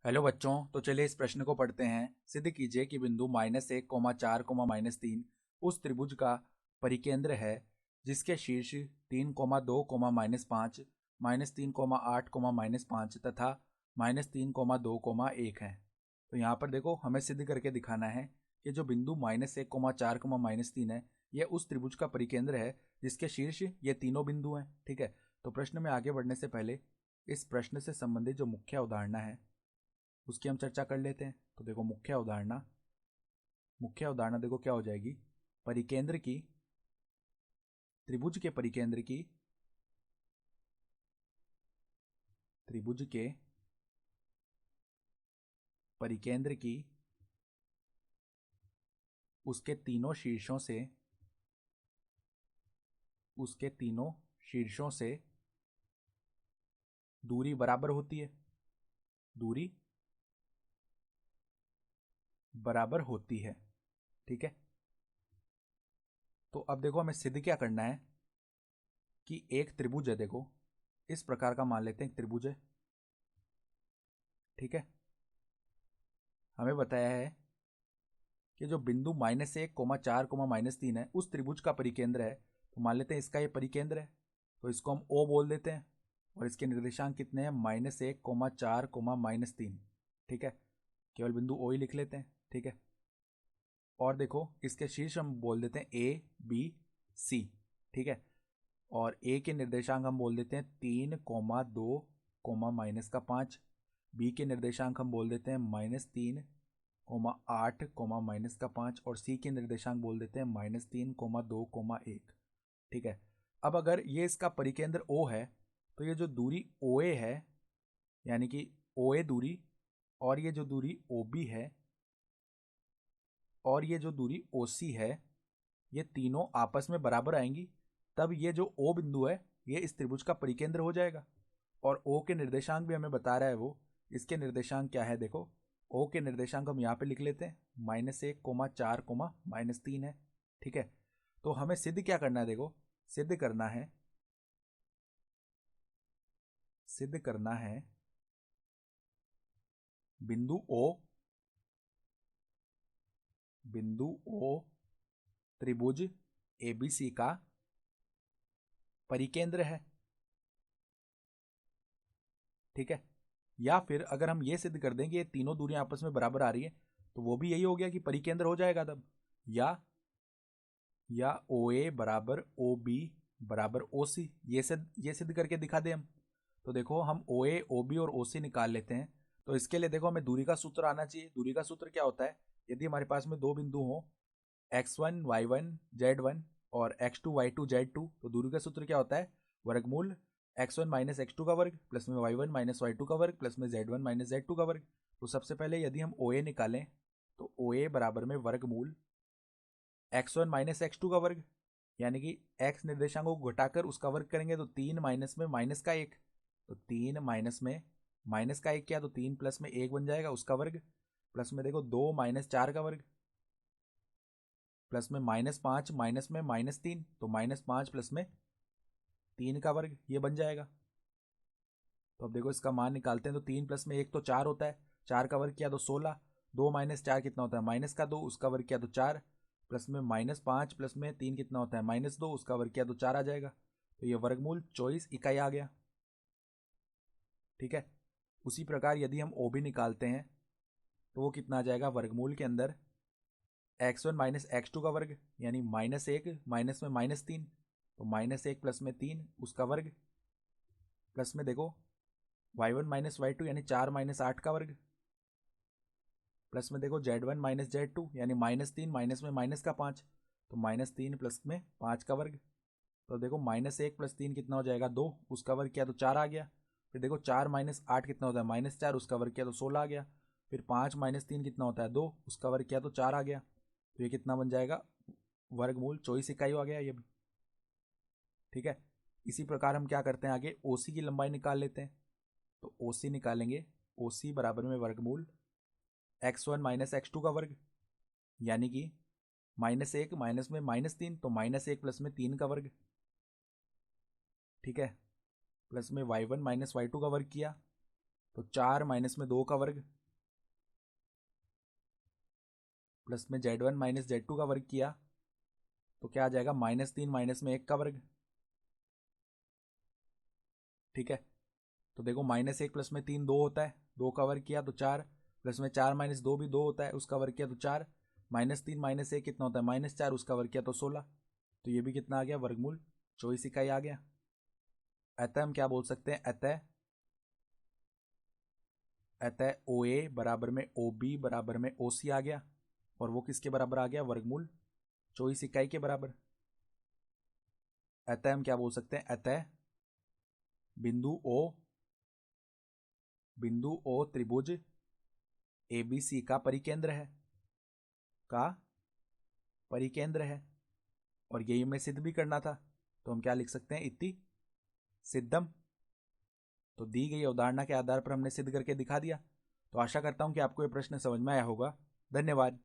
Hello बच्चों, तो चलिए इस प्रश्न को पढ़ते हैं। सिद्ध कीजिए कि बिंदु -1, 4, -3 उस त्रिभुज का परिकेंद्र है जिसके शीर्ष 3, 2, -5, -3, 8, -5 तथा -3, 2, 1 है। तो यहाँ पर देखो, हमें सिद्ध करके दिखाना है कि जो बिंदु -1, 4, -3 है, यह उस त्रिभुज का परिकेंद्र है जिसके शीर्ष ये तीनों बिंदु हैं। ठीक है, तो प्रश्न में आगे बढ़ने से पहले इस प्रश्न से संबंधित जो मुख्य अवधारणा है उसकी हम चर्चा कर लेते हैं। तो देखो, मुख्य अवधारणा देखो क्या हो जाएगी। परिकेंद्र की त्रिभुज के परिकेंद्र की त्रिभुज के परिकेंद्र की उसके तीनों शीर्षों से दूरी बराबर होती है। दूरी बराबर होती है। ठीक है, तो अब देखो, हमें सिद्ध क्या करना है कि एक त्रिभुज है। देखो, इस प्रकार का मान लेते हैं, एक त्रिभुज है। ठीक है, हमें बताया है कि जो बिंदु -1, 4, -3 है उस त्रिभुज का परिकेंद्र है। तो मान लेते हैं इसका ये परिकेंद्र है, तो इसको हम O बोल देते हैं। और इसके निर्देशांक कितने हैं? -1, 4, -3। ठीक है, केवल बिंदु O ही लिख लेते हैं। ठीक है, और देखो, इसके शीर्ष हम बोल देते हैं A, B, C। ठीक है, और A के निर्देशांक हम बोल देते हैं 3, 2, -5। B के निर्देशांक हम बोल देते हैं -3, 8, -5। और सी के निर्देशांक बोल देते हैं -3, 2, 1। ठीक है, अब अगर ये इसका परिकेंद्र O है, तो ये जो दूरी OA है, यानी कि OA दूरी, और ये जो दूरी OB है, और ये जो दूरी OC है, ये तीनों आपस में बराबर आएंगी। तब ये जो O बिंदु है, ये इस त्रिभुज का परिकेंद्र हो जाएगा। और O के निर्देशांक भी हमें बता रहा है वो। इसके निर्देशांक क्या है? देखो, O के निर्देशांक हम यहाँ पे लिख लेते हैं, -1, 4, -3 है। ठीक है, तो हमें सिद्ध क्या करना है? देखो, सिद्ध करना है बिंदु O त्रिभुज ABC का परिकेंद्र है। ठीक है, या फिर अगर हम ये सिद्ध कर दें कि ये तीनों दूरियां आपस में बराबर आ रही है, तो वो भी यही हो गया कि परिकेंद्र हो जाएगा तब। या OA बराबर OB बराबर OC, ये सिद्ध करके दिखा दें हम। तो देखो, हम OA, OB और OC निकाल लेते हैं। तो इसके लिए देखो, हमें दूरी का सूत्र आना चाहिए। दूरी का सूत्र क्या होता है? यदि हमारे पास में दो बिंदु हो, x1 y1 z1 और x2 y2 z2, तो दूरी का सूत्र क्या होता है? वर्गमूल x1 माइनस x2 का वर्ग प्लस में y1 माइनस y2 का वर्ग प्लस में z1 माइनस z2 का वर्ग। तो सबसे पहले यदि हम OA निकालें, तो OA बराबर में वर्गमूल x1 माइनस x2 का वर्ग, यानी कि x निर्देशांकों को घटाकर उसका वर्ग करेंगे तो 3 माइनस में माइनस का 1, तो 3 माइनस में माइनस का 1 क्या, तो 3 प्लस में 1 बन जाएगा उसका वर्ग। प्लस में देखो 2 माइनस 4 का वर्ग, प्लस में -5 माइनस में -3, तो -5 प्लस में 3 का वर्ग, ये बन जाएगा। तो अब देखो, इसका मान निकालते हैं। तो 3 प्लस में 1 तो 4 होता है, 4 का वर्ग किया तो 16। 2 माइनस 4 कितना होता है? माइनस का 2, उसका वर्ग किया तो 4। प्लस में -5 प्लस में 3 कितना होता है? -2, उसका वर्ग किया तो 4 आ जाएगा। तो ये वर्गमूल 24 इकाई आ गया। ठीक है, उसी प्रकार यदि हम ओ भी निकालते हैं, तो वो कितना आ जाएगा? वर्गमूल के अंदर x1 माइनस x2 का वर्ग, यानी -1 माइनस में -3, तो -1 प्लस में 3 उसका वर्ग, प्लस में देखो y1 माइनस y2 यानी 4 माइनस 8 का वर्ग, प्लस में देखो z1 माइनस z2 यानी -3 माइनस में माइनस का 5, तो -3 प्लस में 5 का वर्ग। तो देखो, -1 प्लस 3 कितना हो जाएगा? 2, उसका वर्ग किया तो 4 आ गया। फिर देखो 4 माइनस 8 कितना होता है? -4, उसका वर्ग किया तो 16 आ गया। फिर 5 माइनस 3 कितना होता है? 2, उसका वर्ग किया तो 4 आ गया। तो ये कितना बन जाएगा? वर्गमूल 24 इकाई हो गया ये भी। ठीक है, इसी प्रकार हम क्या करते हैं आगे? OC की लंबाई निकाल लेते हैं। तो OC निकालेंगे, OC बराबर में वर्गमूल x1 माइनस x2 का वर्ग, यानी कि -1 माइनस में -3, तो -1 प्लस में 3 का वर्ग। ठीक है, प्लस में y1 माइनस y2 का वर्ग किया, तो 4 माइनस में 2 का वर्ग प्लस में Z1 माइनस Z2 का वर्ग किया तो क्या आ जाएगा -3 माइनस में 1 का वर्ग। ठीक है, तो देखो -1 प्लस में 3 2 होता है, 2 का वर्ग किया तो 4, प्लस में 4 माइनस 2 भी 2 होता है, उसका वर्ग किया तो 4, -3 माइनस 1 कितना होता है -4, उसका वर्ग किया तो 16। तो ये भी कितना आ गया वर्गमूल 24 इकाई आ गया। अतः हम क्या बोल सकते हैं, अतः OA बराबर में OB बराबर में OC आ गया, और वो किसके बराबर आ गया, वर्गमूल 24 इकाई के बराबर। अतः हम क्या बोल सकते हैं, अतः बिंदु O त्रिभुज ABC का परिकेंद्र है, और यही हमें सिद्ध भी करना था, तो हम क्या लिख सकते हैं, इति सिद्धम। तो दी गई अवधारणा के आधार पर हमने सिद्ध करके दिखा दिया। तो आशा करता हूं कि आपको यह प्रश्न समझ में आया होगा। धन्यवाद।